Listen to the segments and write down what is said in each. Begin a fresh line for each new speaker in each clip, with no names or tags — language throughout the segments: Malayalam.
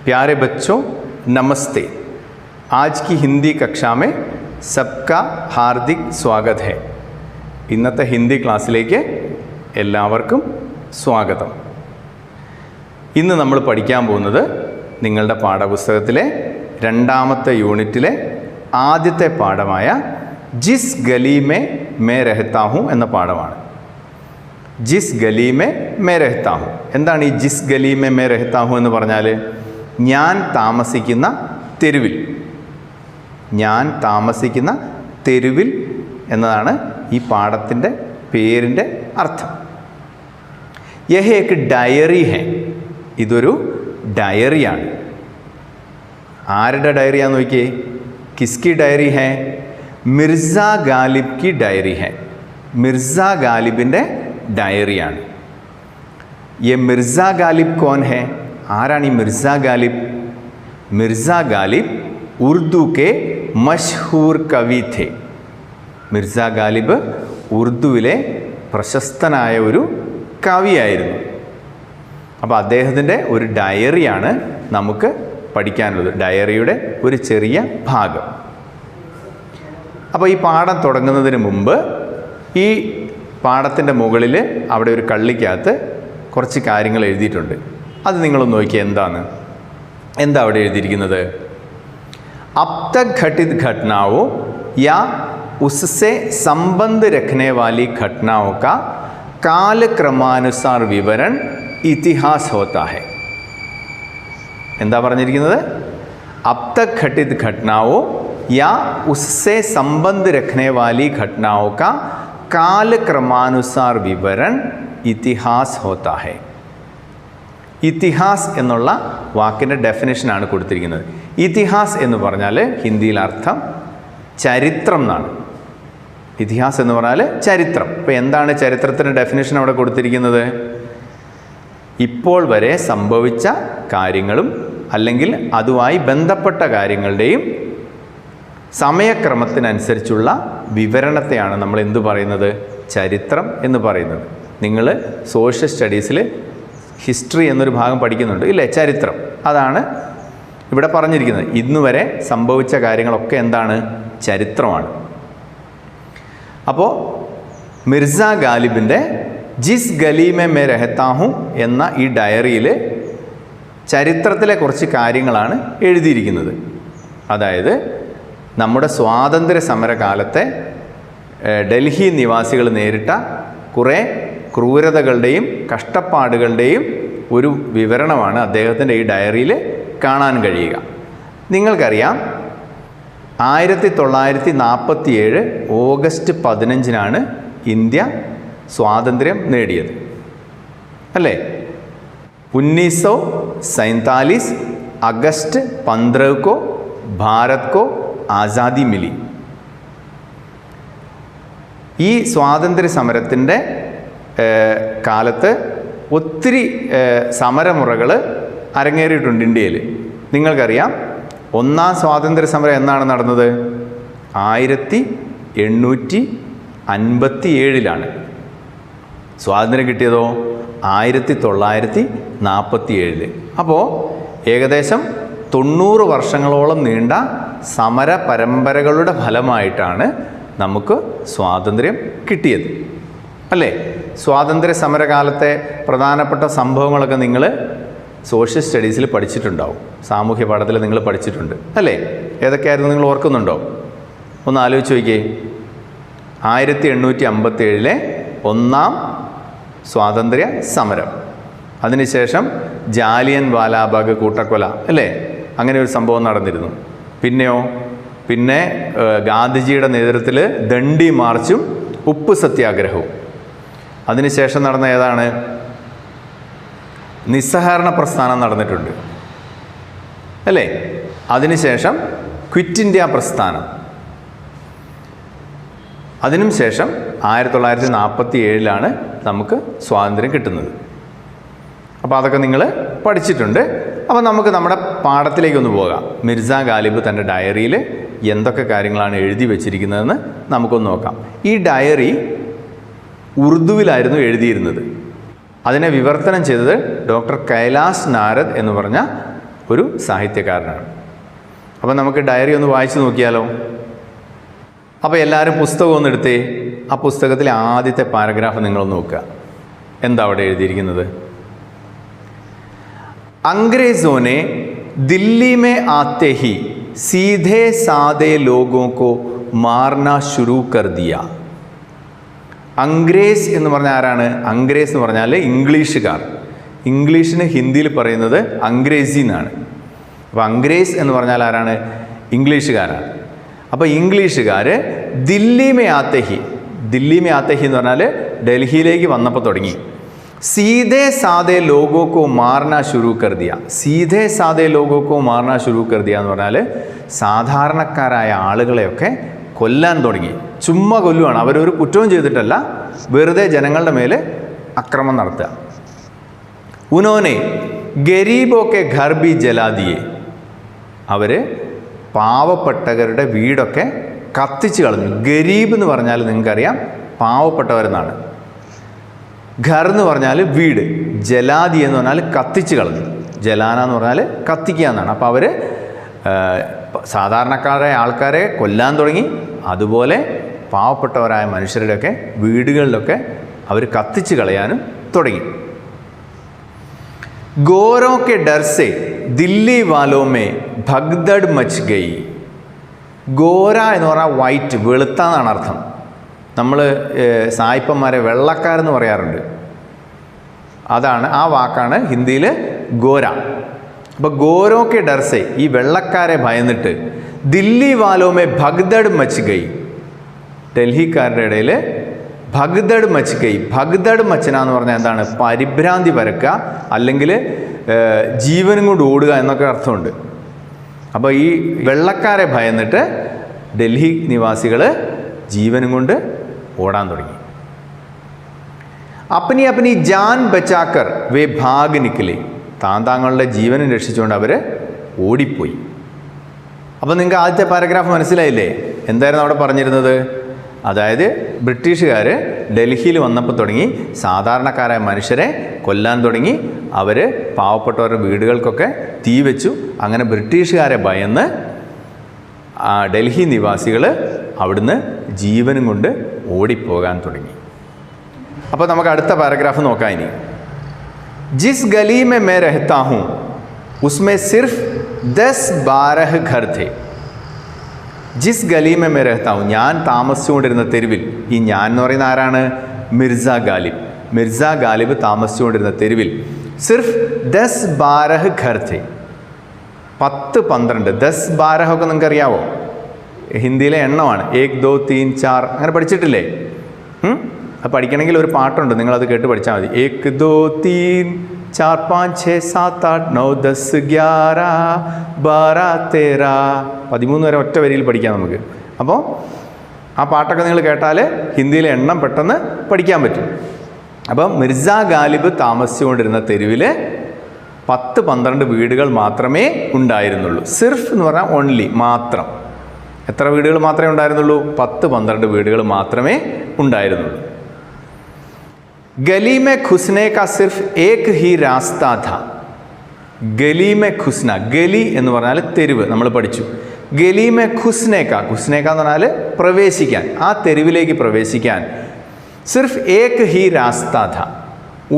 प्यारे बच्चों नमस्ते। आज की हिंदी कक्षा में सबका हार्दिक स्वागत है। ഇന്നത്തെ ഹിന്ദി ക്ലാസ്സിലേക്ക് എല്ലാവർക്കും സ്വാഗതം. ഇന്ന് നമ്മൾ പഠിക്കാൻ പോകുന്നത് നിങ്ങളുടെ പാഠപുസ്തകത്തിലെ രണ്ടാമത്തെ യൂണിറ്റിലെ ആദ്യത്തെ പാഠമായ ജിസ് ഗലി മേ രഹത്താ ഹൂം എന്ന പാഠമാണ്. ജിസ് ഗലി മേ രഹത്താ ഹൂം. എന്താണ് ഈ ജിസ് ഗലി മേ രഹത്താ ഹൂം എന്ന് പറഞ്ഞാൽ? ഞാൻ താമസിക്കുന്ന തെരുവിൽ. ഞാൻ താമസിക്കുന്ന തെരുവിൽ എന്നതാണ് ഈ പാഠത്തിൻ്റെ പേരിൻ്റെ അർത്ഥം. യഹ് ഏക് ഡയറി ഹെ. ഇതൊരു ഡയറിയാണ്. ആരുടെ ഡയറിയാന്ന് നോക്കിയേ. കിസ്കി ഡയറി ഹെ? മിർസ ഗാലിബ് കി ഡയറി ഹെ. മിർസ ഗാലിബിൻ്റെ ഡയറിയാണ്. യെ മിർസ ഗാലിബ് കോൻ ഹെ? ആരാണ് ഈ മിർസ ഗാലിബ്? മിർസ ഗാലിബ് ഉർദു കെ മഷ്ഹൂർ കവി थे. മിർസ ഗാലിബ് ഉറുദുവിലെ പ്രശസ്തനായ ഒരു കവിയായിരുന്നു. അപ്പോൾ അദ്ദേഹത്തിൻ്റെ ഒരു ഡയറിയാണ് നമുക്ക് പഠിക്കാനുള്ളത്. ഡയറിയുടെ ഒരു ചെറിയ ഭാഗം. അപ്പോൾ ഈ പാഠം തുടങ്ങുന്നതിന് മുമ്പ് ഈ പാഠത്തിൻ്റെ മുകളിൽ അവിടെ ഒരു കള്ളിക്കകത്ത് കുറച്ച് കാര്യങ്ങൾ എഴുതിയിട്ടുണ്ട്. അത് നിങ്ങളൊന്ന് നോക്കിയാൽ എന്താ അവിടെ എഴുതിയിരിക്കുന്നത്? अब तक घटित घटनाओं या उससे संबंध रखने वाली घटनाओं का कालक्रमानुसार विवरण इतिहास होता है. എന്താ പറഞ്ഞിരിക്കുന്നത്? अब तक घटित घटनाओं या उससे संबंध रखने वाली घटनाओं का कालक्रमानुसार विवरण इतिहास होता है. ഇതിഹാസ് എന്നുള്ള വാക്കിൻ്റെ ഡെഫിനേഷനാണ് കൊടുത്തിരിക്കുന്നത്. ഇതിഹാസ് എന്ന് പറഞ്ഞാൽ ഹിന്ദിയിൽ അർത്ഥം ചരിത്രം എന്നാണ്. ഇതിഹാസ് എന്ന് പറഞ്ഞാൽ ചരിത്രം. അപ്പോൾ എന്താണ് ചരിത്രത്തിൻ്റെ ഡെഫിനേഷൻ അവിടെ കൊടുത്തിരിക്കുന്നത്? ഇപ്പോൾ വരെ സംഭവിച്ച കാര്യങ്ങളും അല്ലെങ്കിൽ അതുമായി ബന്ധപ്പെട്ട കാര്യങ്ങളുടെയും സമയക്രമത്തിനനുസരിച്ചുള്ള വിവരണത്തെയാണ് നമ്മൾ എന്തു പറയുന്നത്? ചരിത്രം എന്ന് പറയുന്നത്. നിങ്ങൾ സോഷ്യൽ സ്റ്റഡീസിൽ ഹിസ്റ്ററി എന്നൊരു ഭാഗം പഠിക്കുന്നുണ്ട് ഇല്ലേ? ചരിത്രം. അതാണ് ഇവിടെ പറഞ്ഞിരിക്കുന്നത്. ഇന്ന് വരെ സംഭവിച്ച കാര്യങ്ങളൊക്കെ എന്താണ്? ചരിത്രമാണ്. അപ്പോൾ മിർസ ഗാലിബിൻ്റെ ജിസ് ഗലി മേ രഹത്താ ഹൂം എന്ന ഈ ഡയറിയിൽ ചരിത്രത്തിലെ കുറച്ച് കാര്യങ്ങളാണ് എഴുതിയിരിക്കുന്നത്. അതായത് നമ്മുടെ സ്വാതന്ത്ര്യ സമരകാലത്തെ ഡൽഹി നിവാസികൾ നേരിട്ട കുറേ ക്രൂരതകളുടെയും കഷ്ടപ്പാടുകളുടെയും ഒരു വിവരണമാണ് അദ്ദേഹത്തിൻ്റെ ഈ ഡയറിയിൽ കാണാൻ കഴിയുക. നിങ്ങൾക്കറിയാം 1947 ഓഗസ്റ്റ് 15 ഇന്ത്യ സ്വാതന്ത്ര്യം നേടിയത് അല്ലേ? 1947 अगस्त 15 को भारत को आज़ादी मिली. ഈ സ്വാതന്ത്ര്യ സമരത്തിൻ്റെ കാലത്ത് ഒത്തിരി സമരമുറകൾ അരങ്ങേറിയിട്ടുണ്ട് ഇന്ത്യയിൽ. നിങ്ങൾക്കറിയാം ഒന്നാം സ്വാതന്ത്ര്യ സമരം എന്നാണ് നടന്നത്? 1857. സ്വാതന്ത്ര്യം കിട്ടിയതോ 1947. അപ്പോൾ ഏകദേശം 90 വർഷങ്ങളോളം നീണ്ട സമര പരമ്പരകളുടെ ഫലമായിട്ടാണ് നമുക്ക് സ്വാതന്ത്ര്യം കിട്ടിയത് അല്ലേ? സ്വാതന്ത്ര്യ സമരകാലത്തെ പ്രധാനപ്പെട്ട സംഭവങ്ങളൊക്കെ നിങ്ങൾ സോഷ്യൽ സ്റ്റഡീസിൽ പഠിച്ചിട്ടുണ്ടാവും. സാമൂഹ്യ പാഠത്തിൽ നിങ്ങൾ പഠിച്ചിട്ടുണ്ട് അല്ലേ? ഏതൊക്കെയായിരുന്നു നിങ്ങൾ ഓർക്കുന്നുണ്ടോ? ഒന്ന് ആലോചിച്ച് നോക്കിയേ. 1857 ഒന്നാം സ്വാതന്ത്ര്യ സമരം. അതിനുശേഷം ജാലിയൻ വാലാബാഗ് കൂട്ടക്കൊല അല്ലേ? അങ്ങനെ ഒരു സംഭവം നടന്നിരുന്നു. പിന്നെ ഗാന്ധിജിയുടെ നേതൃത്വത്തിൽ ദണ്ഡി മാർച്ചും ഉപ്പ് സത്യാഗ്രഹവും. അതിനുശേഷം നടന്ന ഏതാണ്? നിസ്സഹകരണ പ്രസ്ഥാനം നടന്നിട്ടുണ്ട് അല്ലേ? അതിനുശേഷം ക്വിറ്റ് ഇന്ത്യ പ്രസ്ഥാനം. അതിനും ശേഷം 1947 നമുക്ക് സ്വാതന്ത്ര്യം കിട്ടുന്നത്. അപ്പോൾ അതൊക്കെ നിങ്ങൾ പഠിച്ചിട്ടുണ്ട്. അപ്പോൾ നമുക്ക് നമ്മുടെ പാഠത്തിലേക്കൊന്ന് പോകാം. മിർസ ഗാലിബ് തൻ്റെ ഡയറിയിൽ എന്തൊക്കെ കാര്യങ്ങളാണ് എഴുതി വച്ചിരിക്കുന്നതെന്ന് നമുക്കൊന്ന് നോക്കാം. ഈ ഡയറി ഉറുദുവിലായിരുന്നു എഴുതിയിരുന്നത്. അതിനെ വിവർത്തനം ചെയ്തത് ഡോക്ടർ കൈലാസ് നാരദ് എന്ന് പറഞ്ഞ ഒരു സാഹിത്യകാരനാണ്. അപ്പോൾ നമുക്ക് ഡയറി ഒന്ന് വായിച്ചു നോക്കിയാലോ? അപ്പോൾ എല്ലാവരും പുസ്തകം ഒന്ന് എടുത്തേ. ആ പുസ്തകത്തിലെ ആദ്യത്തെ പാരഗ്രാഫ് നിങ്ങളൊന്ന് നോക്കുക. എന്താ അവിടെ എഴുതിയിരിക്കുന്നത്? अंग्रेजों ने दिल्ली में आते ही सीधे सादे लोगों को मारना शुरू कर दिया. അംഗ്രേസ് എന്ന് പറഞ്ഞാൽ ആരാണ്? അംഗ്രേസ് എന്ന് പറഞ്ഞാൽ ഇംഗ്ലീഷുകാർ. ഇംഗ്ലീഷിന് ഹിന്ദിയിൽ പറയുന്നത് അംഗ്രേസി എന്നാണ്. അപ്പോൾ അംഗ്രേസ് എന്ന് പറഞ്ഞാൽ ആരാണ്? ഇംഗ്ലീഷുകാരാണ്. അപ്പോൾ ഇംഗ്ലീഷുകാർ ദില്ലി മേ ആത്തേഹി, ദില്ലി മേ ആത്തേഹി എന്ന് പറഞ്ഞാൽ ഡൽഹിയിലേക്ക് വന്നപ്പോൾ തുടങ്ങി. സീധേ സാദേ ലോഗോ കോ മാർന ശുരൂ കർ ദിയ. സീധേ സാദേ ലോഗോ കോ മാർന ശുരൂ കർ ദിയ എന്ന് പറഞ്ഞാൽ സാധാരണക്കാരായ ആളുകളെയൊക്കെ കൊല്ലാൻ തുടങ്ങി. ചുമ്മാ കൊല്ലുവാണ്. അവരൊരു കുറ്റവും ചെയ്തിട്ടല്ല, വെറുതെ ജനങ്ങളുടെ മേൽ അക്രമം നടത്തുക. ഉനോനെ ഗരീബൊക്കെ ഘർ ബി ജലാ ദിയെ. അവർ പാവപ്പെട്ടവരുടെ വീടൊക്കെ കത്തിച്ച് കളഞ്ഞു. ഗരീബ് എന്ന് പറഞ്ഞാൽ നിങ്ങൾക്കറിയാം പാവപ്പെട്ടവരെന്നാണ്. ഘർ എന്ന് പറഞ്ഞാൽ വീട്, ജലാദി എന്ന് പറഞ്ഞാൽ കത്തിച്ച് കളഞ്ഞു. ജലാന എന്ന് പറഞ്ഞാൽ കത്തിക്കുക എന്നാണ്. അപ്പോൾ അവർ സാധാരണക്കാരായ ആൾക്കാരെ കൊല്ലാൻ തുടങ്ങി. അതുപോലെ പാവപ്പെട്ടവരായ മനുഷ്യരുടെയൊക്കെ വീടുകളിലൊക്കെ അവർ കത്തിച്ച് കളയാനും തുടങ്ങി. ഗോരോ കെ ഡർ സെ ദില്ലി വാലോ മേ ഭഗ്ദഡ് മച്ച് ഗയി. ഗോര എന്ന് പറഞ്ഞാൽ വൈറ്റ്, വെളുത്ത എന്നാണ് അർത്ഥം. നമ്മൾ സായിപ്പന്മാരെ വെള്ളക്കാരെന്ന് പറയാറുണ്ട്. അതാണ്, ആ വാക്കാണ് ഹിന്ദിയിൽ ഗോര. അപ്പോൾ ഗോരോ കെ ഡർസെ, ഈ വെള്ളക്കാരെ ഭയന്നിട്ട് ദില്ലി വാലോമേ ഭഗ്ദഡ് മച്ച് ഗയി. ഡൽഹിക്കാരുടെ ഇടയിൽ ഭഗ്ദഡ് മച്ച് ഗയി. ഭഗ്ദഡ് മച്ചന എന്ന് പറഞ്ഞാൽ എന്താണ്? പരിഭ്രാന്തി പരക്കുക, അല്ലെങ്കിൽ ജീവനും കൊണ്ട് ഓടുക എന്നൊക്കെ അർത്ഥമുണ്ട്. അപ്പോൾ ഈ വെള്ളക്കാരെ ഭയന്നിട്ട് ഡൽഹി നിവാസികൾ ജീവനും കൊണ്ട് ഓടാൻ തുടങ്ങി. അപ്പനി അപ്പനി ജാൻ ബച്ചാക്കർ വേ ഭാഗ് നിക്കലേ. താങ്കളുടെ ജീവനും രക്ഷിച്ചുകൊണ്ട് അവർ ഓടിപ്പോയി. അപ്പോൾ നിങ്ങൾക്ക് ആദ്യത്തെ പാരഗ്രാഫ് മനസ്സിലായില്ലേ? എന്തായിരുന്നു അവിടെ പറഞ്ഞിരുന്നത്? അതായത് ബ്രിട്ടീഷുകാർ ഡൽഹിയിൽ വന്നപ്പോൾ തുടങ്ങി സാധാരണക്കാരായ മനുഷ്യരെ കൊല്ലാൻ തുടങ്ങി. അവർ പാവപ്പെട്ടവരുടെ വീടുകൾക്കൊക്കെ തീ വെച്ചു. അങ്ങനെ ബ്രിട്ടീഷുകാരെ ഭയന്ന് ഡൽഹി നിവാസികൾ അവിടുന്ന് ജീവനും കൊണ്ട് ഓടിപ്പോകാൻ തുടങ്ങി. അപ്പോൾ നമുക്ക് അടുത്ത പാരഗ്രാഫ് നോക്കാം. ഇനി ജിസ് ഗലി മേ മേ രഹ്താ ഹൂം ഉസ്മേ സിർഫ് 10-12 ഘർ ഥേ. ജിസ് ഗലി മേ മേ രഹ്താ ഹൂം, ഞാൻ താമസിച്ചുകൊണ്ടിരുന്ന തെരുവിൽ. ഈ ഞാൻ എന്ന് പറയുന്ന ആരാണ്? മിർസ ഗാലിബ്. മിർസ ഗാലിബ് താമസിച്ചുകൊണ്ടിരുന്ന തെരുവിൽ സിർഫ് 10-12 ഘർ ഥേ. 10-12. 10-12 ഒക്കെ നിങ്ങൾക്ക് അറിയാവോ? ഹിന്ദിയിലെ എണ്ണമാണ്. 1 2 3 4 അങ്ങനെ പഠിച്ചിട്ടില്ലേ? അത് പഠിക്കണമെങ്കിൽ ഒരു പാട്ടുണ്ട്, നിങ്ങളത് കേട്ട് പഠിച്ചാൽ മതി. 1 2 3 4 5 6 7 8 9 10 11 12 13 13 വരെ ഒറ്റ വരിയിൽ പഠിക്കാം നമുക്ക്. അപ്പോൾ ആ പാട്ടൊക്കെ നിങ്ങൾ കേട്ടാൽ ഹിന്ദിയിലെ എണ്ണം പെട്ടെന്ന് പഠിക്കാൻ പറ്റും. അപ്പം മിർസ ഗാലിബ് താമസിച്ചുകൊണ്ടിരുന്ന തെരുവിൽ 10-12 വീടുകൾ മാത്രമേ ഉണ്ടായിരുന്നുള്ളൂ. സിർഫ് എന്ന് പറഞ്ഞാൽ ഓൺലി, മാത്രം. എത്ര വീടുകൾ മാത്രമേ ഉണ്ടായിരുന്നുള്ളൂ? 10-12 വീടുകൾ മാത്രമേ ഉണ്ടായിരുന്നുള്ളൂ. ഗലി മേ ഘുസ്നെ കാ സിർഫ് ഏക് he Rasta Tha. Gali may ഘുസ്ന, ഗലി എന്ന് പറഞ്ഞാൽ തെരുവ്, നമ്മൾ പഠിച്ചു. ഗലി മേ ഘുസ്നേക്ക, ഘുസ്നേക്ക എന്ന് പറഞ്ഞാൽ പ്രവേശിക്കാൻ, ആ തെരുവിലേക്ക് പ്രവേശിക്കാൻ സിർഫ് ഏക് ഹി രാസ്ത ഥാ,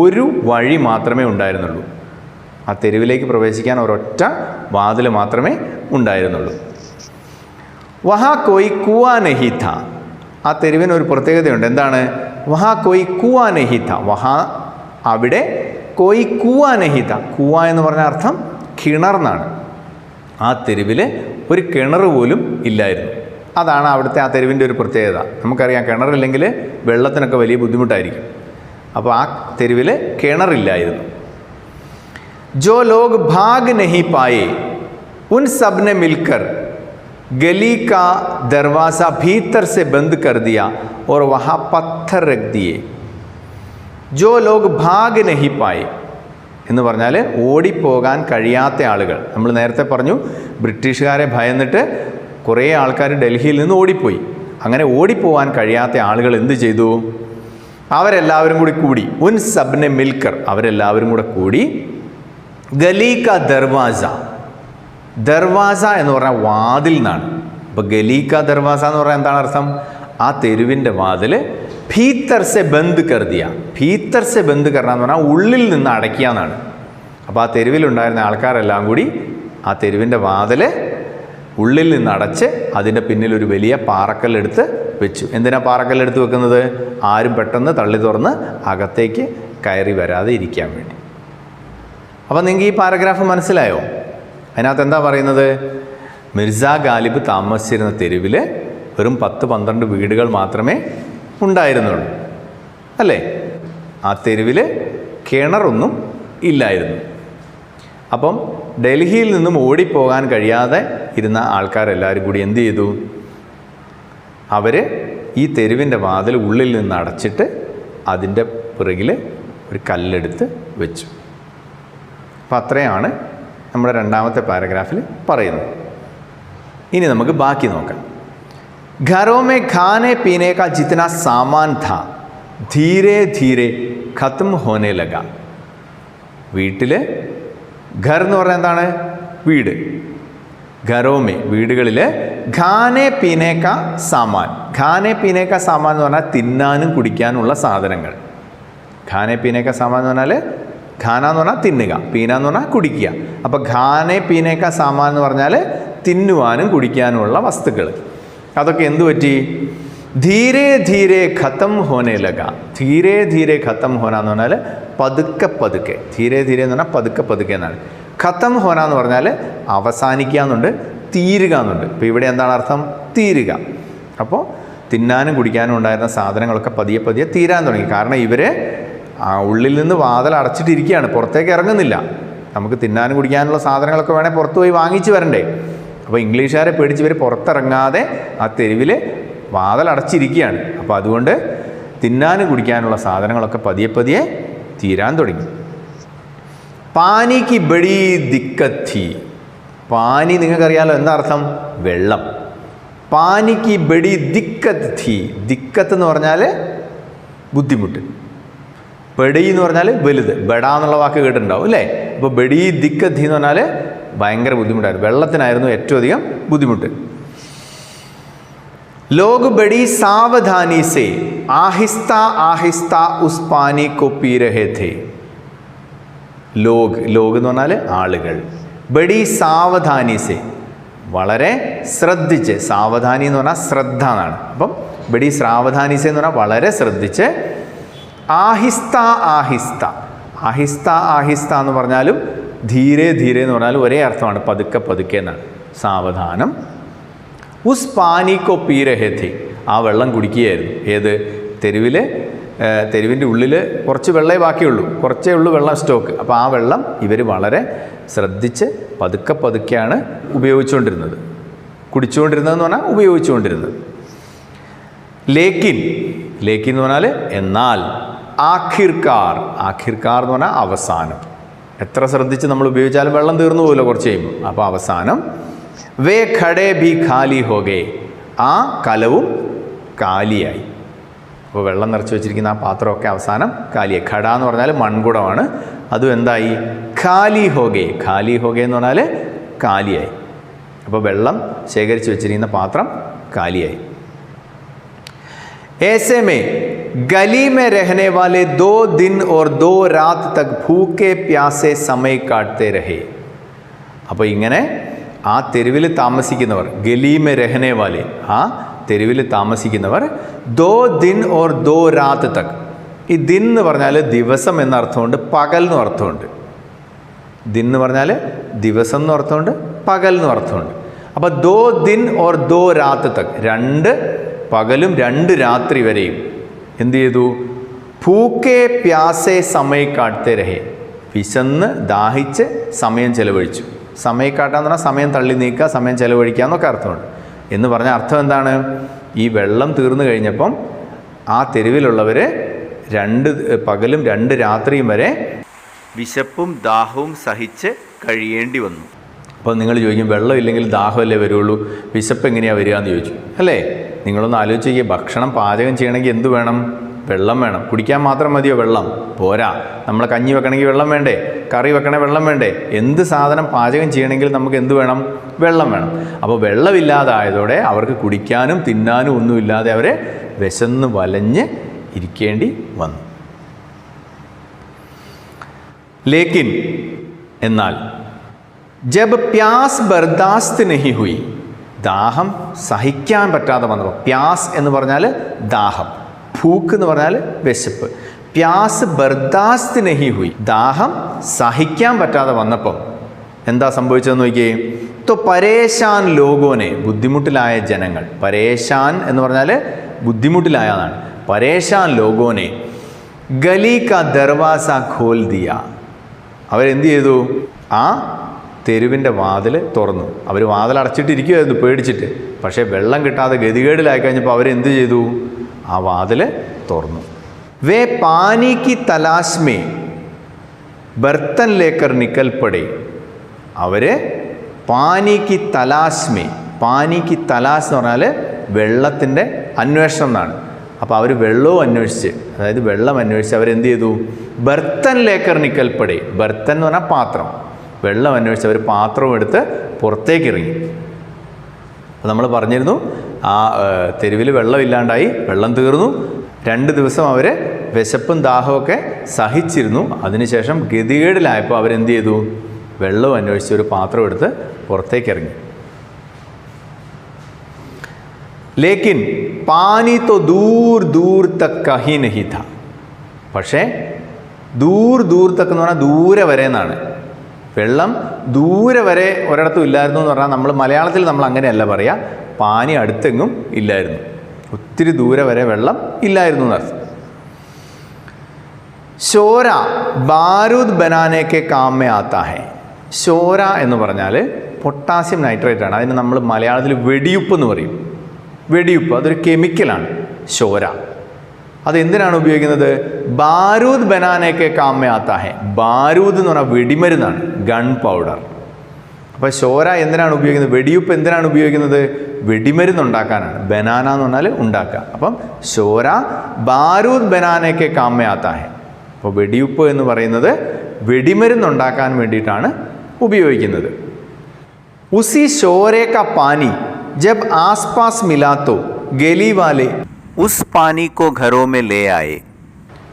ഒരു വഴി മാത്രമേ ഉണ്ടായിരുന്നുള്ളൂ. ആ തെരുവിലേക്ക് പ്രവേശിക്കാൻ ഒരൊറ്റ വാതിൽ മാത്രമേ ഉണ്ടായിരുന്നുള്ളൂ. വഹാ കോയി കുവാ നഹി ഥാ. ആ തെരുവിന് ഒരു പ്രത്യേകതയുണ്ട്. എന്താണ്? വഹാ കോയി കുവാ നഹി ഥാ. വഹാ, അവിടെ, കോയി കുവാ നഹി ഥാ. കുവ എന്ന് പറഞ്ഞ അർത്ഥം കിണർന്നാണ്. ആ തെരുവിൽ ഒരു കിണർ പോലും ഇല്ലായിരുന്നു. അതാണ് അവിടുത്തെ ആ തെരുവിൻ്റെ ഒരു പ്രത്യേകത. നമുക്കറിയാം, കിണറില്ലെങ്കിൽ വെള്ളത്തിനൊക്കെ വലിയ ബുദ്ധിമുട്ടായിരിക്കും. അപ്പോൾ ആ തെരുവിൽ കിണറില്ലായിരുന്നു. जो लोग भाग नहीं पाए उन सब ने मिलकर गली का दरवाज़ा भीतर से बंद कर दिया और वहाँ पत्थर रख दिए. जो लोग भाग नहीं पाए എന്ന് പറഞ്ഞാൽ ഓടിപ്പോകാൻ കഴിയാത്ത ആളുകൾ. നമ്മൾ നേരത്തെ പറഞ്ഞു, ബ്രിട്ടീഷുകാരെ ഭയന്നിട്ട് കുറേ ആൾക്കാർ ഡൽഹിയിൽ നിന്ന് ഓടിപ്പോയി. അങ്ങനെ ഓടിപ്പോകാൻ കഴിയാത്ത ആളുകൾ എന്ത് ചെയ്തു? അവരെല്ലാവരും കൂടി ഉൻ സബ്നെ മിൽക്കർ, അവരെല്ലാവരും കൂടെ കൂടി ഗലി കാ ദർവാസ, ദർവാസ എന്ന് പറഞ്ഞാൽ വാതിൽ എന്നാണ്. അപ്പോൾ ഗലീക ദർവാസ എന്ന് പറഞ്ഞാൽ എന്താണ് അർത്ഥം? ആ തെരുവിൻ്റെ വാതിൽ ഭീത്തർ സെ ബന്ദ് കർ ദിയ. ഭീത്തർ സെ ബന്ദ് കർണ എന്ന് പറഞ്ഞാൽ ഉള്ളിൽ നിന്ന് അടയ്ക്കുക എന്നാണ്. അപ്പോൾ ആ തെരുവിലുണ്ടായിരുന്ന ആൾക്കാരെല്ലാം കൂടി ആ തെരുവിൻ്റെ വാതിൽ ഉള്ളിൽ നിന്ന് അടച്ച് അതിൻ്റെ പിന്നിൽ ഒരു വലിയ പാറക്കല്ലെടുത്ത് വെച്ചു. എന്തിനാ പാറക്കല്ലെടുത്ത് വെക്കുന്നത്? ആരും പെട്ടെന്ന് തള്ളി തുറന്ന് അകത്തേക്ക് കയറി വരാതെ ഇരിക്കാൻ വേണ്ടി. അപ്പോൾ നിങ്ങൾക്ക് ഈ പാരഗ്രാഫ് മനസ്സിലായോ? അതിനകത്ത് എന്താ പറയുന്നത്? മിർസ ഗാലിബ് താമസിച്ചിരുന്ന തെരുവിൽ വെറും 10-12 വീടുകൾ മാത്രമേ ഉണ്ടായിരുന്നുള്ളൂ അല്ലേ? ആ തെരുവിൽ കിണറൊന്നും ഇല്ലായിരുന്നു. അപ്പം ഡൽഹിയിൽ നിന്നും ഓടിപ്പോകാൻ കഴിയാതെ ഇരുന്ന ആൾക്കാരെല്ലാവരും കൂടി എന്ത് ചെയ്തു? അവർ ഈ തെരുവിൻ്റെ വാതിൽ ഉള്ളിൽ നിന്ന് അടച്ചിട്ട് അതിൻ്റെ പിറകിൽ ഒരു കല്ലെടുത്ത് വെച്ചു. അപ്പം അത്രയാണ് നമ്മുടെ രണ്ടാമത്തെ പാരഗ്രാഫിൽ പറയുന്നത്. ഇനി നമുക്ക് ബാക്കി നോക്കാം. घरों में खाने पीने का जितना सामान था धीरे धीरे ख़त्म होने लगा. വീട്ടിൽ ഘർ എന്ന് പറഞ്ഞാൽ എന്താണ്? വീട്. ഘരോമേ വീടുകളിൽ ഖാനെ പീനേക്ക സാമാൻ. ഖാനെ പീനേക്ക സാമാൻ എന്ന് പറഞ്ഞാൽ തിന്നാനും കുടിക്കാനുള്ള സാധനങ്ങൾ. ഖാനെ പീനേക്ക സാമാൻ എന്ന് പറഞ്ഞാൽ ഖാന എന്ന് പറഞ്ഞാൽ തിന്നുക, പീന എന്ന് പറഞ്ഞാൽ കുടിക്കുക. അപ്പോൾ ഖാനെ പീനേക്ക സാമാൻ എന്ന് പറഞ്ഞാൽ തിന്നുവാനും കുടിക്കാനുമുള്ള വസ്തുക്കൾ. അതൊക്കെ എന്തു പറ്റി? ധീരെ ധീരെ ഖത്തം ഹോനെ ലഗ. ധീരെ ധീരെ ഖത്തം ഹോന എന്ന് പറഞ്ഞാൽ പതുക്കെ പതുക്കെ. ധീരെ ധീരെ എന്ന് പറഞ്ഞാൽ പതുക്കെ പതുക്കെ എന്നാണ്. ഖത്തം ഹോന എന്ന് പറഞ്ഞാൽ അവസാനിക്കുക എന്നുണ്ട്, തീരുക എന്നുണ്ട്. ഇപ്പോൾ ഇവിടെ എന്താണ് അർത്ഥം? തീരുക. അപ്പോൾ തിന്നാനും കുടിക്കാനും ഉണ്ടായിരുന്ന സാധനങ്ങളൊക്കെ പതിയെ പതിയെ തീരാൻ തുടങ്ങി. കാരണം ഇവർ ഉള്ളിൽ നിന്ന് വാതിൽ അടച്ചിട്ടിരിക്കുകയാണ്, പുറത്തേക്ക് ഇറങ്ങുന്നില്ല. നമുക്ക് തിന്നാനും കുടിക്കാനുള്ള സാധനങ്ങളൊക്കെ വേണേൽ പുറത്ത് പോയി വാങ്ങിച്ച് വരണ്ടേ? അപ്പോൾ ഇംഗ്ലീഷുകാരെ പേടിച്ച് ഇവർ പുറത്തിറങ്ങാതെ ആ തെരുവിൽ വാതിൽ അടച്ചിരിക്കുകയാണ്. അപ്പോൾ അതുകൊണ്ട് തിന്നാനും കുടിക്കാനുള്ള സാധനങ്ങളൊക്കെ പതിയെ പതിയെ തീരാൻ തുടങ്ങി. പാനിക്ക് ബഡി ദിക്കത്ത് ഥി. പാനി നിങ്ങൾക്കറിയാലോ എന്താ അർത്ഥം? വെള്ളം. പാനിക്ക് ബഡി ദിക്കത്ത് ഥി. ദിക്കത്ത് എന്ന് പറഞ്ഞാൽ ബുദ്ധിമുട്ട്. ബഡി എന്ന് പറഞ്ഞാൽ വലുത്. ബഡ എന്നുള്ള വാക്ക് കേട്ടിട്ടുണ്ടാവും അല്ലേ? അപ്പോൾ ബഡി ദിക്കത്ത് എന്ന് പറഞ്ഞാൽ ഭയങ്കര ബുദ്ധിമുട്ടായിരുന്നു. വെള്ളത്തിനായിരുന്നു ഏറ്റവും അധികം ബുദ്ധിമുട്ട്. ലോഗ് ബഡി സാവധാനി സെ ആഹിസ്ത ആഹിസ്ത ഉസ് പാനി കോ പീ രഹേ ഥേ. ലോഗ്, ലോഗ് എന്ന് പറഞ്ഞാൽ ആളുകൾ. ബഡി സാവധാനി സെ വളരെ ശ്രദ്ധിച്ച്. സാവധാനി എന്ന് പറഞ്ഞാൽ ശ്രദ്ധ എന്നാണ്. അപ്പം ബഡി സാവധാനി സെ എന്ന് പറഞ്ഞാൽ വളരെ ശ്രദ്ധിച്ച്. ആഹിസ്ത ആഹിസ്ത. ആഹിസ്ത ആഹിസ്ത എന്ന് പറഞ്ഞാലും ധീരെ ധീരെ എന്ന് പറഞ്ഞാൽ ഒരേ അർത്ഥമാണ്, പതുക്കെ പതുക്കെ എന്നാണ്. സാവധാനം. ഉസ് പാനി കോ പീ രഹേ ഥേ. ആ വെള്ളം കുടിക്കുകയായിരുന്നു. ഏത്? തെരുവിൻ്റെ ഉള്ളിൽ കുറച്ച് വെള്ളമേ ബാക്കിയുള്ളൂ, കുറച്ചേ ഉള്ളൂ വെള്ളം സ്റ്റോക്ക്. അപ്പോൾ ആ വെള്ളം ഇവർ വളരെ ശ്രദ്ധിച്ച് പതുക്കെ പതുക്കെയാണ് ഉപയോഗിച്ചുകൊണ്ടിരുന്നത്. കുടിച്ചുകൊണ്ടിരുന്നതെന്ന് പറഞ്ഞാൽ ഉപയോഗിച്ചുകൊണ്ടിരുന്നത്. ലേക്കിൻ, ലേക്കിൻ എന്ന് പറഞ്ഞാൽ എന്നാൽ. ആഖിർക്കാർ, ആഖിർക്കാർ എന്ന് പറഞ്ഞാൽ അവസാനം. എത്ര ശ്രദ്ധിച്ച് നമ്മൾ ഉപയോഗിച്ചാലും വെള്ളം തീർന്നു പോകില്ല കുറച്ച് കഴിയുമ്പോൾ. അപ്പോൾ അവസാനം വേ ഖടേ ഭി ഖാലി ഹോഗേ. ആ കലവും കാലിയായി. അപ്പോൾ വെള്ളം നിറച്ച് വെച്ചിരിക്കുന്ന ആ പാത്രമൊക്കെ അവസാനം കാലിയായി. ഖട എന്ന് പറഞ്ഞാൽ മൺകുടമാണ്. അതും എന്തായി? ഖാലി ഹോഗേ. ഖാലി ഹോഗേ എന്ന് പറഞ്ഞാൽ കാലിയായി. അപ്പോൾ വെള്ളം ശേഖരിച്ച് വെച്ചിരിക്കുന്ന പാത്രം കാലിയായി. ऐसे में गली में रहने वाले 2 दिन और 2 रात तक भूखे प्यासे समय काटते रहे. അപ്പോൾ ഇങ്ങനെ ആ തെരുവിൽ താമസിക്കുന്നവർ, ഗലീമെ രഹനെ വാലെ, ആ തെരുവിൽ താമസിക്കുന്നവർ 2 दिन और 2 रात तक. ഈ ദിൻ എന്ന് പറഞ്ഞാൽ ദിവസം എന്ന അർത്ഥമുണ്ട്, പകൽ എന്നും അർത്ഥമുണ്ട്. ദിൻ എന്ന് പറഞ്ഞാൽ ദിവസം എന്നും അർത്ഥമുണ്ട്, പകൽ എന്നും അർത്ഥമുണ്ട്. അപ്പോൾ 2 दिन और 2 रात तक, 2 പകലും 2 രാത്രി വരെയും എന്ത് ചെയ്തു? ഭൂക്കെ പ്യാസെ സമയ കാട്ടത്തെ രഹേ. വിശന്ന് ദാഹിച്ച് സമയം ചെലവഴിച്ചു. സമയക്കാട്ടാന്ന് പറഞ്ഞാൽ സമയം തള്ളി നീക്കുക, സമയം ചെലവഴിക്കുക എന്നൊക്കെ അർത്ഥമുണ്ട്. എന്ന് പറഞ്ഞ അർത്ഥം എന്താണ്? ഈ വെള്ളം തീർന്നു കഴിഞ്ഞപ്പം ആ തെരുവിലുള്ളവർ 2 പകലും 2 രാത്രിയും വരെ വിശപ്പും ദാഹവും സഹിച്ച് കഴിയേണ്ടി വന്നു. അപ്പോൾ നിങ്ങൾ ചോദിക്കും, വെള്ളം ഇല്ലെങ്കിൽ ദാഹമല്ലേ വരുള്ളൂ, വിശപ്പ് എങ്ങനെയാണ് വരിക എന്ന് ചോദിച്ചു അല്ലേ? നിങ്ങളൊന്ന് ആലോചിച്ച് നോക്കിയേ. ഭക്ഷണം പാചകം ചെയ്യണമെങ്കിൽ എന്ത് വേണം? വെള്ളം വേണം. കുടിക്കാൻ മാത്രം മതിയോ വെള്ളം? പോരാ. നമ്മൾ കഞ്ഞി വെക്കണമെങ്കിൽ വെള്ളം വേണ്ടേ? കറി വെക്കണേ വെള്ളം വേണ്ടേ? എന്ത് സാധനം പാചകം ചെയ്യണമെങ്കിൽ നമുക്ക് എന്ത് വേണം? വെള്ളം വേണം. അപ്പോൾ വെള്ളമില്ലാതായതോടെ അവർക്ക് കുടിക്കാനും തിന്നാനും ഒന്നുമില്ലാതെ അവരെ വിശന്ന് വലഞ്ഞ് ഇരിക്കേണ്ടി വന്നു. ലേക്കിൻ എന്നാൽ ജബ് പ്യാസ് ബർദാസ്ത് നഹി ഹുയി, ദാഹം സഹിക്കാൻ പറ്റാതെ വന്നപ്പോൾ, പ്യാസ് എന്ന് പറഞ്ഞാൽ ദാഹം, ഭൂക്ക് എന്ന് പറഞ്ഞാൽ വിശപ്പ്, പ്യാസ് ബർദാസ്ത് നഹി ഹുയി, ദാഹം സഹിക്കാൻ പറ്റാതെ വന്നപ്പം എന്താ സംഭവിച്ചതെന്ന് നോക്കിയേ. തോ പരേശാൻ ലോഗോനെ, ബുദ്ധിമുട്ടിലായ ജനങ്ങൾ, പരേശാൻ എന്ന് പറഞ്ഞാൽ ബുദ്ധിമുട്ടിലായതാണ്, പരേശാൻ ലോഗോനെ ഗലി കാ ദർവാസ ഖോൽ ദിയ, അവരെന്ത് ചെയ്തു? ആ തെരുവിൻ്റെ വാതിൽ തുറന്നു. അവർ വാതിൽ അടച്ചിട്ടിരിക്കുമായിരുന്നു പേടിച്ചിട്ട്. പക്ഷേ വെള്ളം കിട്ടാതെ ഗതികേടിലായി കഴിഞ്ഞപ്പോൾ അവരെന്ത് ചെയ്തു? ആ വാതിൽ തുറന്നു. വേ പാനി കി തലാശ് മേ ബർത്തൻ ലേക്കർ നിക്കൽ പടേ, അവർ പാനി കി തലാശ് മേ, പാനി കി തലാശ് എന്ന് പറഞ്ഞാൽ വെള്ളത്തിൻ്റെ അന്വേഷണം എന്നാണ്. അപ്പോൾ അവർ വെള്ളവും അന്വേഷിച്ച്, അതായത് വെള്ളം അന്വേഷിച്ച് അവരെന്ത് ചെയ്തു? ബർത്തൻ ലേക്കർ നിക്കൽ പടേ, ബർത്തൻ എന്ന് പറഞ്ഞാൽ പാത്രം, വെള്ളം അന്വേഷിച്ച് അവർ പാത്രവും എടുത്ത് പുറത്തേക്ക് ഇറങ്ങി. അപ്പോൾ നമ്മൾ പറഞ്ഞിരുന്നു ആ തെരുവിൽ വെള്ളമില്ലാണ്ടായി, വെള്ളം തീർന്നു. 2 ദിവസം അവർ വിശപ്പും ദാഹമൊക്കെ സഹിച്ചിരുന്നു. അതിനുശേഷം ഗതികേടിലായപ്പോൾ അവരെന്ത് ചെയ്തു? വെള്ളവും അന്വേഷിച്ച് ഒരു പാത്രം എടുത്ത് പുറത്തേക്ക് ഇറങ്ങി. ലേക്കിൻ പാനി തോ ദൂർ ദൂർ തക് കഹി നഹി ഥാ, പക്ഷേ ദൂർ ദൂർ തക്ക് എന്ന് പറഞ്ഞാൽ ദൂരെ വരെ എന്നാണ്. വെള്ളം ദൂരെ വരെ ഒരിടത്തും ഇല്ലായിരുന്നു എന്ന് പറഞ്ഞാൽ നമ്മൾ മലയാളത്തിൽ നമ്മൾ അങ്ങനെയല്ല പറയുക, പാനി അടുത്തെങ്ങും ഇല്ലായിരുന്നു, ഒത്തിരി ദൂരെ വരെ വെള്ളം ഇല്ലായിരുന്നു എന്നർത്ഥം. ശോര ബാരൂദ് ബനാനേക്കെ കാമേ ആത്താ ഹെ, ശോര എന്ന് പറഞ്ഞാൽ പൊട്ടാസ്യം നൈട്രേറ്റ് ആണ്. അതിന് നമ്മൾ മലയാളത്തിൽ വെടിയുപ്പ് എന്ന് പറയും. വെടിയുപ്പ് അതൊരു കെമിക്കലാണ് ശോര. അതെന്തിനാണ് ഉപയോഗിക്കുന്നത്? ബാരൂദ് ബനാനേക്കെ കാമേ ആത്താ ഹെ, ബാരൂദ് എന്ന് പറഞ്ഞാൽ വെടിമരുന്നാണ്, ഗൺ പൗഡർ. അപ്പോൾ ശോര എന്തിനാണ് ഉപയോഗിക്കുന്നത്? വെടിയുപ്പ് എന്തിനാണ് ഉപയോഗിക്കുന്നത്? വെടിമരുന്ന് ഉണ്ടാക്കാനാണ്. ബനാന എന്ന് പറഞ്ഞാൽ ഉണ്ടാക്കുക. അപ്പം ശോര ബാരൂദ് ബനാനേക്കെ കാമേ ആത്താ ഹെ, അപ്പോൾ വെടിയുപ്പ് എന്ന് പറയുന്നത് വെടിമരുന്ന് ഉണ്ടാക്കാൻ വേണ്ടിയിട്ടാണ് ഉപയോഗിക്കുന്നത്. ഉസി ശോരേ കാ പാനി ജബ് ആസ്പാസ് മിലാ തോ ഗലി വാലെ ഉസ് പാനി കോ ഘരോ മേ ലേ ആയേ,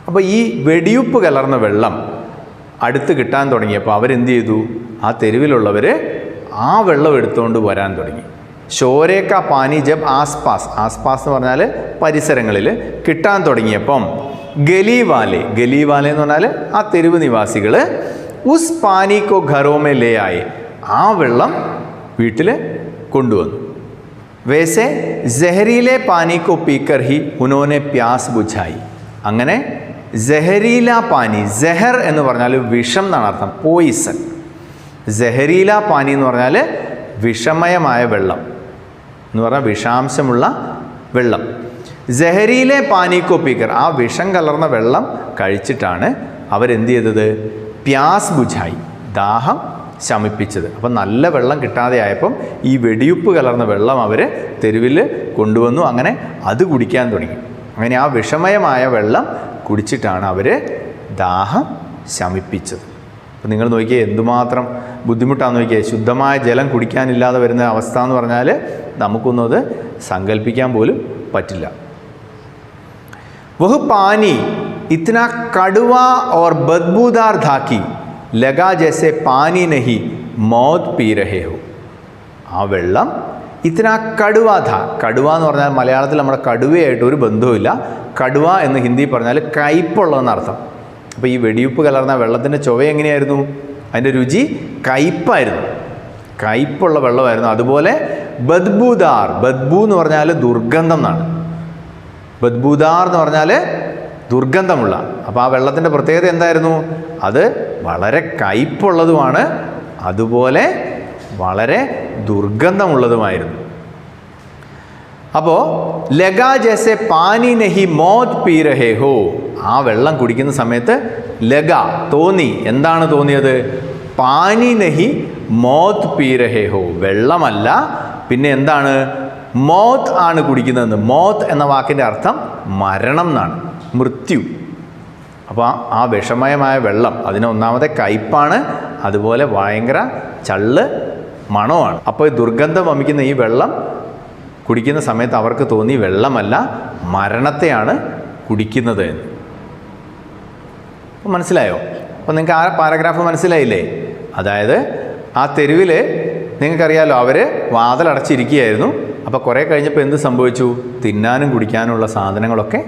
അപ്പോൾ ഈ വെടിയുപ്പ് കലർന്ന വെള്ളം അടുത്ത് കിട്ടാൻ തുടങ്ങിയപ്പോൾ അവരെന്ത് ചെയ്തു? ആ തെരുവിലുള്ളവർ ആ വെള്ളം എടുത്തുകൊണ്ട് വരാൻ തുടങ്ങി. ശോരേക്ക പാനി ജബ് ആസ്പാസ്, ആസ്പാസ് എന്ന് പറഞ്ഞാൽ പരിസരങ്ങളിൽ കിട്ടാൻ തുടങ്ങിയപ്പം ഗലീവാലെ, ഗലീവാലെ എന്ന് പറഞ്ഞാൽ ആ തെരുവ് നിവാസികൾ ഉസ് പാനി കോ ഘരോ മേ ലേ ആയേ, ആ വെള്ളം വീട്ടിൽ കൊണ്ടുവന്നു. വൈസെ ജഹരീലെ പാനി കോ പീക്കർ ഹി ഉനോനെ പ്യാസ് ബുझായി, അങ്ങനെ ജഹരീല പാനി, ജഹർ എന്ന് പറഞ്ഞാൽ വിഷം എന്നാണ് അർത്ഥം, പോയിസൺ. ജഹരീല പാനി എന്ന് പറഞ്ഞാൽ വിഷമയമായ വെള്ളം എന്ന് പറഞ്ഞാൽ വിഷാംശമുള്ള വെള്ളം. ജഹരീലെ പാനി കോ പീക്കർ, ആ വിഷം കലർന്ന വെള്ളം കഴിച്ചിട്ടാണ് അവരെന്ത് ചെയ്തത്? പ്യാസ് ബുझായി, ദാഹം ശമിപ്പിച്ചത്. അപ്പം നല്ല വെള്ളം കിട്ടാതെ ആയപ്പം ഈ വെടിയുപ്പ് കലർന്ന വെള്ളം അവർ തെരുവിൽ കൊണ്ടുവന്നു. അങ്ങനെ അത് കുടിക്കാൻ തുടങ്ങി. അങ്ങനെ ആ വിഷമയമായ വെള്ളം കുടിച്ചിട്ടാണ് അവർ ദാഹം ശമിപ്പിച്ചത്. അപ്പം നിങ്ങൾ നോക്കിയേ എന്തുമാത്രം ബുദ്ധിമുട്ടാണെന്ന് നോക്കിയേ. ശുദ്ധമായ ജലം കുടിക്കാനില്ലാതെ വരുന്ന അവസ്ഥ എന്ന് പറഞ്ഞാൽ നമുക്കൊന്നും അത് സങ്കല്പിക്കാൻ പോലും പറ്റില്ല. വഹ് പാനി ഇത്തന കടുവ ഓർ ബദ്ബൂദാർ ധാക്കി ലഗാ ജैसे പാനി നഹി മൗത് പീ രഹേ ഹോ, ആ വെള്ളം ഇത്തന കടുവ ധാ, കടുവ എന്ന് പറഞ്ഞാൽ മലയാളത്തിൽ നമ്മുടെ കടുവയായിട്ട് ഒരു ബന്ധവുമില്ല. കടുവ എന്ന് ഹിന്ദി പറഞ്ഞാൽ കയ്പുള്ളതെന്നർത്ഥം. അപ്പോൾ ഈ വെടിയുപ്പ് കലർന്ന വെള്ളത്തിൻ്റെ ചുവ എങ്ങനെയായിരുന്നു? അതിൻ്റെ രുചി കയ്പായിരുന്നു, കയ്പുള്ള വെള്ളമായിരുന്നു. അതുപോലെ ബദ്ബൂദാർ, ബദ്ബൂ എന്ന് പറഞ്ഞാൽ ദുർഗന്ധം എന്നാണ്. ബദ്ബൂദാർ എന്ന് പറഞ്ഞാൽ ദുർഗന്ധമുള്ള. അപ്പോൾ ആ വെള്ളത്തിൻ്റെ പ്രത്യേകത എന്തായിരുന്നു? അത് വളരെ കയ്പുള്ളതുമാണ്, അതുപോലെ വളരെ ദുർഗന്ധമുള്ളതുമായിരുന്നു. അപ്പോൾ ലഗാ ജैसे പാനി നഹി മൗത് പീ രഹേ ഹോ, ആ വെള്ളം കുടിക്കുന്ന സമയത്ത് ലഗ തോന്നി. എന്താണ് തോന്നിയത്? പാനി നഹി മൗത് പീ രഹേ ഹോ, വെള്ളമല്ല, പിന്നെ എന്താണ്? മൗത്ത് ആണ് കുടിക്കുന്നതെന്ന്. മൗത്ത് എന്ന വാക്കിൻ്റെ അർത്ഥം മരണം എന്നാണ്, മൃത്യു. അപ്പോൾ ആ വിഷമയമായ വെള്ളം അതിന് ഒന്നാമത്തെ കയ്പ്പാണ്, അതുപോലെ ഭയങ്കര ചള്ള് മണമാണ്. അപ്പോൾ ദുർഗന്ധം വമിക്കുന്ന ഈ വെള്ളം കുടിക്കുന്ന സമയത്ത് അവർക്ക് തോന്നി വെള്ളമല്ല മരണത്തെയാണ് കുടിക്കുന്നത് എന്ന്. മനസ്സിലായോ? അപ്പോൾ നിങ്ങൾക്ക് ആ പാരഗ്രാഫ് മനസ്സിലായില്ലേ? അതായത് ആ തെരുവിൽ നിങ്ങൾക്കറിയാമല്ലോ, അവർ വാതിലടച്ചിരിക്കുകയായിരുന്നു. അപ്പോൾ കുറേ കഴിഞ്ഞപ്പോൾ എന്ത് സംഭവിച്ചു? തിന്നാനും കുടിക്കാനുമുള്ള സാധനങ്ങളൊക്കെ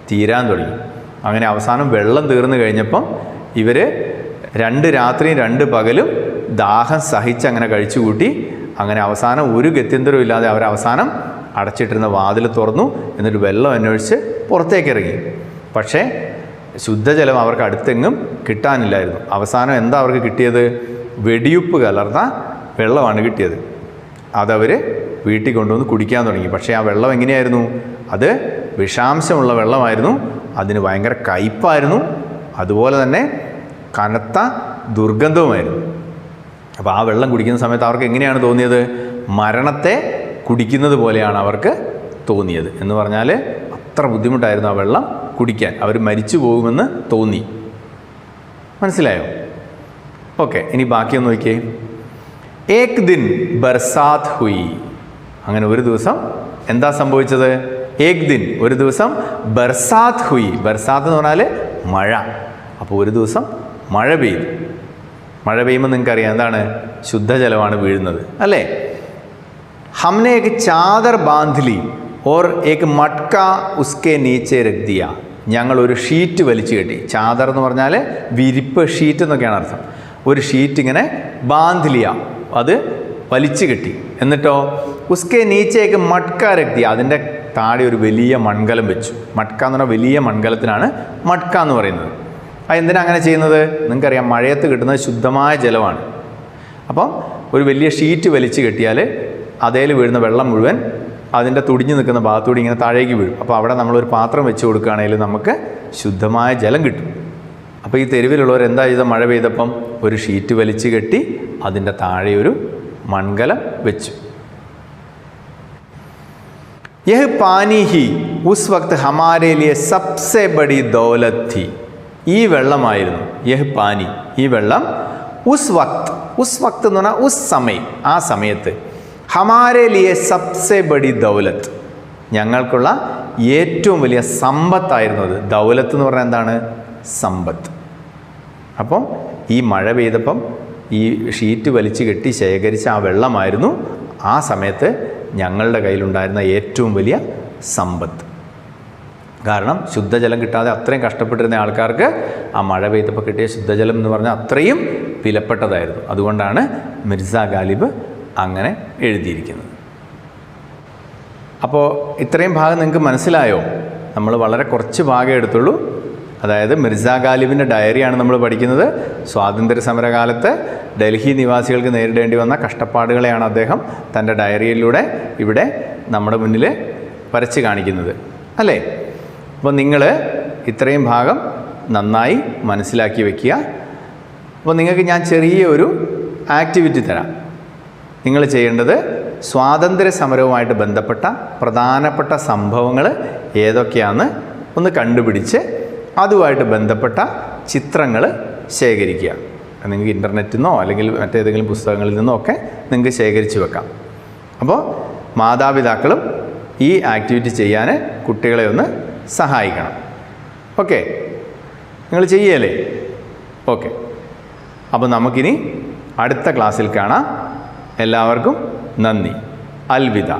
തീരാൻ തുടങ്ങി. അങ്ങനെ അവസാനം വെള്ളം തീർന്നു കഴിഞ്ഞപ്പം ഇവർ 2 രാത്രിയും 2 പകലും ദാഹം സഹിച്ചങ്ങനെ കഴിച്ചു കൂട്ടി. അങ്ങനെ അവസാനം ഒരു ഗത്യന്തരവും ഇല്ലാതെ അവർ അവസാനം അടച്ചിട്ടിരുന്ന വാതിൽ തുറന്നു. എന്നിട്ട് വെള്ളം അന്വേഷിച്ച് പുറത്തേക്ക് ഇറങ്ങി. പക്ഷേ ശുദ്ധജലം അവർക്ക് അടുത്തെങ്ങും കിട്ടാനില്ലായിരുന്നു. അവസാനം എന്താ അവർക്ക് കിട്ടിയത്? വെടിയുപ്പ് കലർന്ന വെള്ളമാണ് കിട്ടിയത്. അതവർ വീട്ടിൽ കൊണ്ടുവന്ന് കുടിക്കാൻ തുടങ്ങി. പക്ഷേ ആ വെള്ളം എങ്ങനെയായിരുന്നു? അത് വിഷാംശമുള്ള വെള്ളമായിരുന്നു. അതിന് ഭയങ്കര കയ്പ്പായിരുന്നു. അതുപോലെ തന്നെ കനത്ത ദുർഗന്ധവുമായിരുന്നു. അപ്പോൾ ആ വെള്ളം കുടിക്കുന്ന സമയത്ത് അവർക്ക് എങ്ങനെയാണ് തോന്നിയത്? മരണത്തെ കുടിക്കുന്നത് പോലെയാണ് അവർക്ക് തോന്നിയത്. എന്ന് പറഞ്ഞാൽ അത്ര ബുദ്ധിമുട്ടായിരുന്നു ആ വെള്ളം കുടിക്കാൻ. അവർ മരിച്ചു പോകുമെന്ന് തോന്നി. മനസ്സിലായോ? ഓക്കെ, ഇനി ബാക്കിയൊന്ന് നോക്കിയേ. ഏക് ദിൻ ബർസാത്ത് ഹുയി. അങ്ങനെ ഒരു ദിവസം എന്താ സംഭവിച്ചത്? ഏക് ദിൻ, ഒരു ദിവസം ബർസാത്ത് ഹുയി. ബർസാത്ത് എന്ന് പറഞ്ഞാൽ മഴ. അപ്പോൾ ഒരു ദിവസം മഴ പെയ്തു. മഴ പെയ്യുമ്പോൾ നിങ്ങൾക്കറിയാം എന്താണ്? ശുദ്ധജലമാണ് വീഴുന്നത്, അല്ലേ? हमने एक चादर बांध ली और एक मटका उसके नीचे रख दिया. ഞങ്ങൾ ഒരു ഷീറ്റ് വലിച്ചു കെട്ടി. ചാദർ എന്ന് പറഞ്ഞാൽ വിരിപ്പ്, ഷീറ്റ് എന്നൊക്കെയാണ് അർത്ഥം. ഒരു ഷീറ്റ് ഇങ്ങനെ ബാന്ധിലിയ, അത് വലിച്ചു കെട്ടി. എന്നിട്ടോ ഉസ്കെ നീച്ചേക്ക് മട്ക രഖ് ദിയ, അതിൻ്റെ താഴെ ഒരു വലിയ മൺകലം വെച്ചു. മട്ക എന്ന് പറഞ്ഞാൽ വലിയ മൺകലത്തിനാണ് മട്ക എന്ന് പറയുന്നത്. എന്തിനാണ് അങ്ങനെ ചെയ്യുന്നത്? നിങ്ങൾക്കറിയാം, മഴയത്ത് കിട്ടുന്നത് ശുദ്ധമായ ജലമാണ്. അപ്പം ഒരു വലിയ ഷീറ്റ് വലിച്ചു കെട്ടിയാൽ അതേൽ വീഴുന്ന വെള്ളം മുഴുവൻ അതിൻ്റെ തുടിഞ്ഞു നിൽക്കുന്ന ഭാഗത്തൂടി ഇങ്ങനെ താഴേക്ക് വീഴും. അപ്പോൾ അവിടെ നമ്മളൊരു പാത്രം വെച്ച് കൊടുക്കുകയാണെങ്കിൽ നമുക്ക് ശുദ്ധമായ ജലം കിട്ടും. അപ്പോൾ ഈ തെരുവിലുള്ളവർ എന്താ ചെയ്ത? മഴ പെയ്തപ്പം ഒരു ഷീറ്റ് വലിച്ചു കെട്ടി അതിൻ്റെ താഴെ ഒരു മൺകലം വെച്ചു. യഹ് പാനി he uz Waqt Hamare ലിയെ Sabse buddy Daulat ഥി. ഈ വെള്ളമായിരുന്നു യഹ് പാനി, ഈ വെള്ളം. ഉസ് വക്ത്, ഉസ് വക്ത് എന്ന് പറഞ്ഞാൽ ഉസ് സമയം, ആ സമയത്ത്. ഹമാരേ ലിയെ സബ്സെ ബഡി ദൗലത്ത്, ഞങ്ങൾക്കുള്ള ഏറ്റവും വലിയ സമ്പത്തായിരുന്നു അത്. ദൗലത്ത് എന്ന് പറഞ്ഞാൽ എന്താണ്? സമ്പത്ത്. അപ്പം ഈ മഴ പെയ്തപ്പം ഈ ഷീറ്റ് വലിച്ചു കെട്ടി ശേഖരിച്ച ആ വെള്ളമായിരുന്നു ആ സമയത്ത് ഞങ്ങളുടെ കയ്യിലുണ്ടായിരുന്ന ഏറ്റവും വലിയ സമ്പത്ത്. കാരണം ശുദ്ധജലം കിട്ടാതെ അത്രയും കഷ്ടപ്പെട്ടിരുന്ന ആൾക്കാർക്ക് ആ മഴ പെയ്തപ്പോൾ കിട്ടിയ ശുദ്ധജലം എന്ന് പറഞ്ഞാൽ അത്രയും വിലപ്പെട്ടതായിരുന്നു. അതുകൊണ്ടാണ് മിർസ ഗാലിബ് അങ്ങനെ എഴുതിയിരിക്കുന്നത്. അപ്പോൾ ഇത്രയും ഭാഗം നിങ്ങൾക്ക് മനസ്സിലായോ? നമ്മൾ വളരെ കുറച്ച് ഭാഗം എടുത്തുള്ളൂ. അതായത് മിർസ ഗാലിബിൻ്റെ ഡയറിയാണ് നമ്മൾ പഠിക്കുന്നത്. സ്വാതന്ത്ര്യ സമരകാലത്ത് ഡൽഹി നിവാസികൾക്ക് നേരിടേണ്ടി വന്ന കഷ്ടപ്പാടുകളെയാണ് അദ്ദേഹം തൻ്റെ ഡയറിയിലൂടെ ഇവിടെ നമ്മുടെ മുന്നിൽ വരച്ച് കാണിക്കുന്നത്, അല്ലേ? അപ്പോൾ നിങ്ങൾ ഇത്രയും ഭാഗം നന്നായി മനസ്സിലാക്കി വയ്ക്കുക. അപ്പോൾ നിങ്ങൾക്ക് ഞാൻ ചെറിയ ഒരു ആക്ടിവിറ്റി തരാം. നിങ്ങൾ ചെയ്യേണ്ടത് സ്വാതന്ത്ര്യ സമരവുമായിട്ട് ബന്ധപ്പെട്ട പ്രധാനപ്പെട്ട സംഭവങ്ങൾ ഏതൊക്കെയാണെന്ന് ഒന്ന് കണ്ടുപിടിച്ച് അതുമായിട്ട് ബന്ധപ്പെട്ട ചിത്രങ്ങൾ ശേഖരിക്കുക. നിങ്ങൾക്ക് ഇൻ്റർനെറ്റിൽ നിന്നോ അല്ലെങ്കിൽ മറ്റേതെങ്കിലും പുസ്തകങ്ങളിൽ നിന്നോ ഒക്കെ നിങ്ങൾക്ക് ശേഖരിച്ച് വെക്കാം. അപ്പോൾ മാതാപിതാക്കളും ഈ ആക്ടിവിറ്റി ചെയ്യാൻ കുട്ടികളെ ഒന്ന് സഹായിക്കണം. ഓക്കെ, നിങ്ങൾ ചെയ്യല്ലേ? ഓക്കെ, അപ്പോൾ നമുക്കിനി അടുത്ത ക്ലാസ്സിൽ കാണാം. എല്ലാവർക്കും നന്ദി. അൽവിദ.